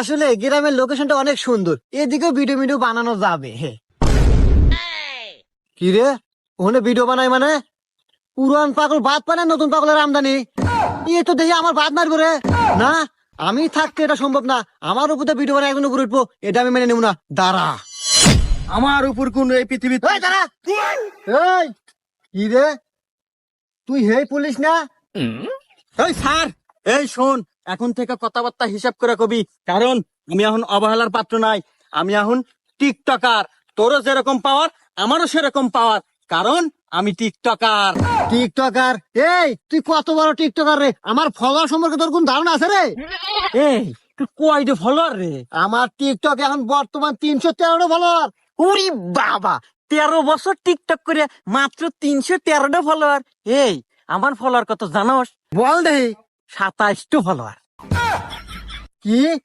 আসলে গ্রামের লোকেশনটা অনেক সুন্দর, এদিকেও ভিডিও ভিডিও বানানো যাবে। হে কি রে, ওখানে ভিডিও বানাই মানে পুরান পাগল ভাত পানে নতুন পাগলের আমদানি। এ তো দেখি আমার ভাত মারবো রে। না, আমি থাকতে এটা সম্ভব না। আমার উপরে ভিডিও বানাই একজন উপরে উঠবো, এটা আমি মেনে নেব না। দাঁড়া, আমার উপর কোন এই পৃথিবী এই দাঁড়া। এই কি রে, তুই হে পুলিশ না? এই স্যার, এই শোন, এখন থেকে কথাবার্তা হিসাব করে কবি, কারণ আমি এখন অবহেলার পাত্র নাই। আমি এখন টিকটকার। তোরও যেরকম পাওয়ার আমারও সেরকম পাওয়ার, কারণ আমি টিকটকার। টিকটকার? এই তুই কত বড় টিকটকার রে? আমার ফলোয়ার সম্পর্কে তোর কোন ধারণা আছে রে? এই তুই কয়টা ফলোয়ার রে? আমার টিকটক এখন বর্তমান 313টা ফলোয়ার। ওরে বাবা, 13 বছর টিকটক করে মাত্র 313টা ফলোয়ার। এই আমার ফলোয়ার কত জানোস? বল দেহি। 27টা ফলোয়ার। কি